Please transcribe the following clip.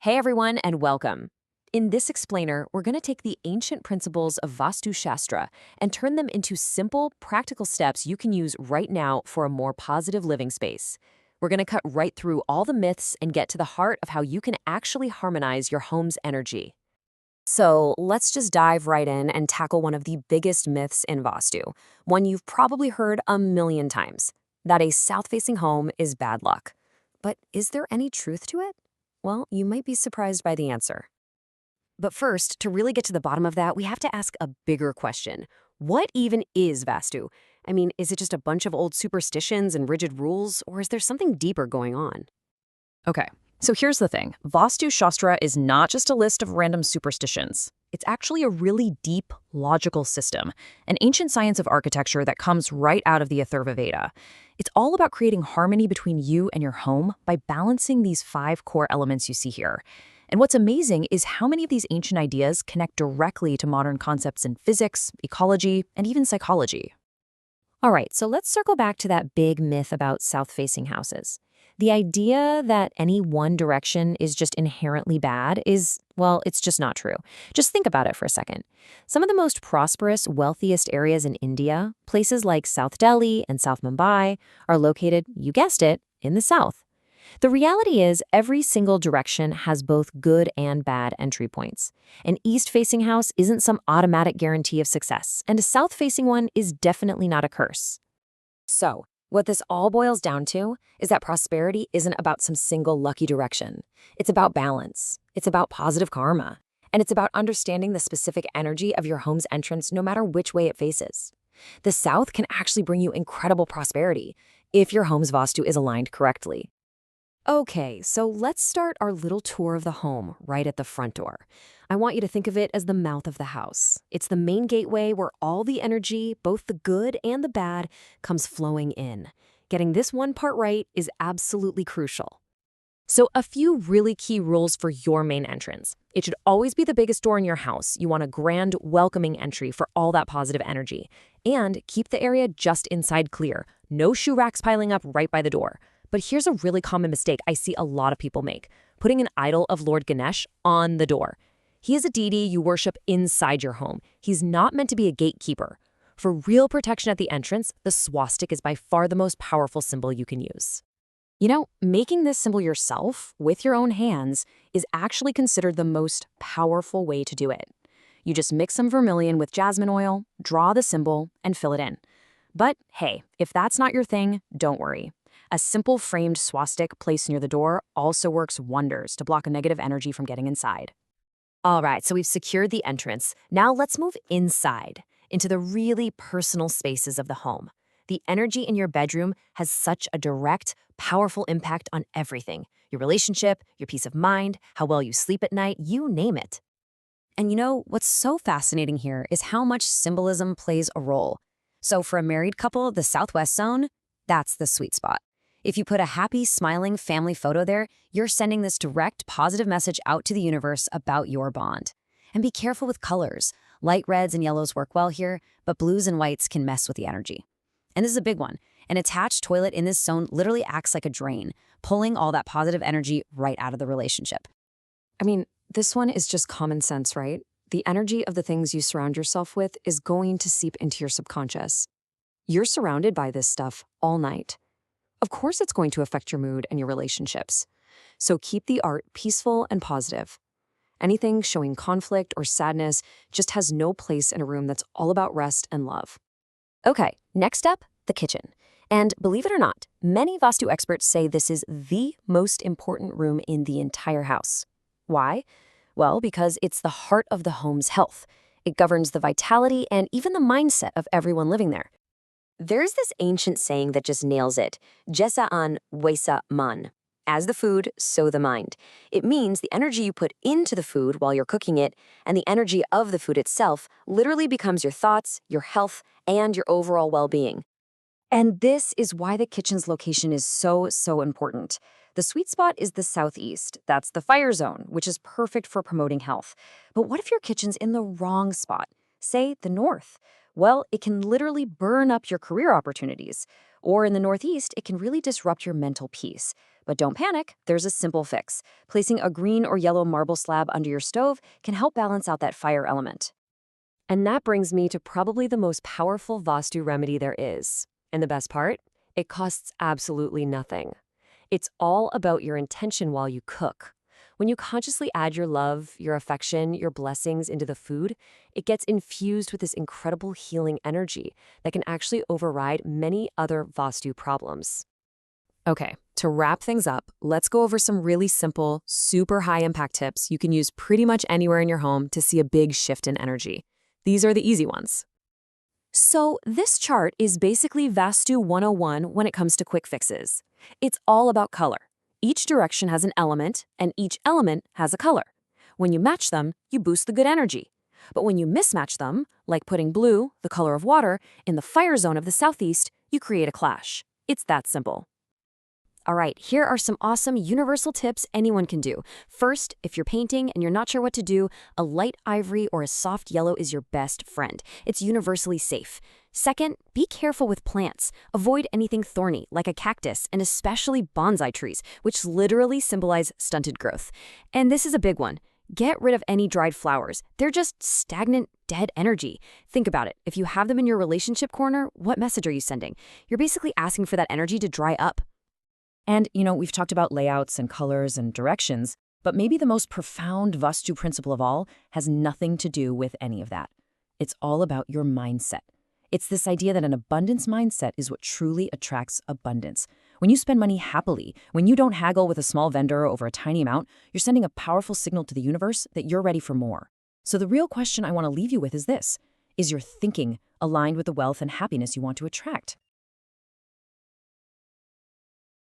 Hey everyone, and welcome. In this explainer, we're going to take the ancient principles of Vastu Shastra and turn them into simple, practical steps you can use right now for a more positive living space. We're going to cut right through all the myths and get to the heart of how you can actually harmonize your home's energy. So let's just dive right in and tackle one of the biggest myths in Vastu, one you've probably heard a million times, that a south-facing home is bad luck. But is there any truth to it? Well, you might be surprised by the answer. But first, to really get to the bottom of that, we have to ask a bigger question. What even is Vastu? I mean, is it just a bunch of old superstitions and rigid rules, or is there something deeper going on? Okay, so here's the thing. Vastu Shastra is not just a list of random superstitions. It's actually a really deep, logical system, an ancient science of architecture that comes right out of the Atharva Veda. It's all about creating harmony between you and your home by balancing these 5 core elements you see here. And what's amazing is how many of these ancient ideas connect directly to modern concepts in physics, ecology, and even psychology. All right, so let's circle back to that big myth about south-facing houses. The idea that any one direction is just inherently bad is, well, it's just not true. Just think about it for a second. Some of the most prosperous, wealthiest areas in India, places like South Delhi and South Mumbai, are located, you guessed it, in the south. The reality is every single direction has both good and bad entry points. An east-facing house isn't some automatic guarantee of success, and a south-facing one is definitely not a curse. So, what this all boils down to is that prosperity isn't about some single lucky direction. It's about balance. It's about positive karma. And it's about understanding the specific energy of your home's entrance no matter which way it faces. The south can actually bring you incredible prosperity if your home's Vastu is aligned correctly. Okay, so let's start our little tour of the home right at the front door. I want you to think of it as the mouth of the house. It's the main gateway where all the energy, both the good and the bad, comes flowing in. Getting this one part right is absolutely crucial. So a few really key rules for your main entrance. It should always be the biggest door in your house. You want a grand, welcoming entry for all that positive energy. And keep the area just inside clear. No shoe racks piling up right by the door. But here's a really common mistake I see a lot of people make, putting an idol of Lord Ganesh on the door. He is a deity you worship inside your home. He's not meant to be a gatekeeper. For real protection at the entrance, the swastika is by far the most powerful symbol you can use. You know, making this symbol yourself, with your own hands, is actually considered the most powerful way to do it. You just mix some vermilion with jasmine oil, draw the symbol, and fill it in. But hey, if that's not your thing, don't worry. A simple framed swastika placed near the door also works wonders to block a negative energy from getting inside. All right, so we've secured the entrance. Now let's move inside, into the really personal spaces of the home. The energy in your bedroom has such a direct, powerful impact on everything. Your relationship, your peace of mind, how well you sleep at night, you name it. And you know, what's so fascinating here is how much symbolism plays a role. So for a married couple, the southwest zone, that's the sweet spot. If you put a happy, smiling family photo there, you're sending this direct, positive message out to the universe about your bond. And be careful with colors. Light reds and yellows work well here, but blues and whites can mess with the energy. And this is a big one. An attached toilet in this zone literally acts like a drain, pulling all that positive energy right out of the relationship. I mean, this one is just common sense, right? The energy of the things you surround yourself with is going to seep into your subconscious. You're surrounded by this stuff all night. Of course it's going to affect your mood and your relationships. So keep the art peaceful and positive. Anything showing conflict or sadness just has no place in a room that's all about rest and love. Okay, next up, the kitchen. And believe it or not, many Vastu experts say this is the most important room in the entire house. Why? Well, because it's the heart of the home's health. It governs the vitality and even the mindset of everyone living there. There's this ancient saying that just nails it, Jesa an waisa man. As the food, so the mind. It means the energy you put into the food while you're cooking it and the energy of the food itself literally becomes your thoughts, your health, and your overall well-being. And this is why the kitchen's location is so important. The sweet spot is the southeast. That's the fire zone, which is perfect for promoting health. But what if your kitchen's in the wrong spot? Say, the north. Well, it can literally burn up your career opportunities. Or in the Northeast, it can really disrupt your mental peace. But don't panic, there's a simple fix. Placing a green or yellow marble slab under your stove can help balance out that fire element. And that brings me to probably the most powerful Vastu remedy there is. And the best part? It costs absolutely nothing. It's all about your intention while you cook. When you consciously add your love, your affection, your blessings into the food, it gets infused with this incredible healing energy that can actually override many other Vastu problems. Okay, to wrap things up, let's go over some really simple, super high-impact tips you can use pretty much anywhere in your home to see a big shift in energy. These are the easy ones. So this chart is basically Vastu 101 when it comes to quick fixes. It's all about color. Each direction has an element, and each element has a color. When you match them, you boost the good energy. But when you mismatch them, like putting blue, the color of water, in the fire zone of the southeast, you create a clash. It's that simple. All right, here are some awesome universal tips anyone can do. First, if you're painting and you're not sure what to do, a light ivory or a soft yellow is your best friend. It's universally safe. Second, be careful with plants. Avoid anything thorny, like a cactus, and especially bonsai trees, which literally symbolize stunted growth. And this is a big one. Get rid of any dried flowers. They're just stagnant, dead energy. Think about it. If you have them in your relationship corner, what message are you sending? You're basically asking for that energy to dry up. And, we've talked about layouts and colors and directions, but maybe the most profound Vastu principle of all has nothing to do with any of that. It's all about your mindset. It's this idea that an abundance mindset is what truly attracts abundance. When you spend money happily, when you don't haggle with a small vendor over a tiny amount, you're sending a powerful signal to the universe that you're ready for more. So the real question I want to leave you with is this: is your thinking aligned with the wealth and happiness you want to attract?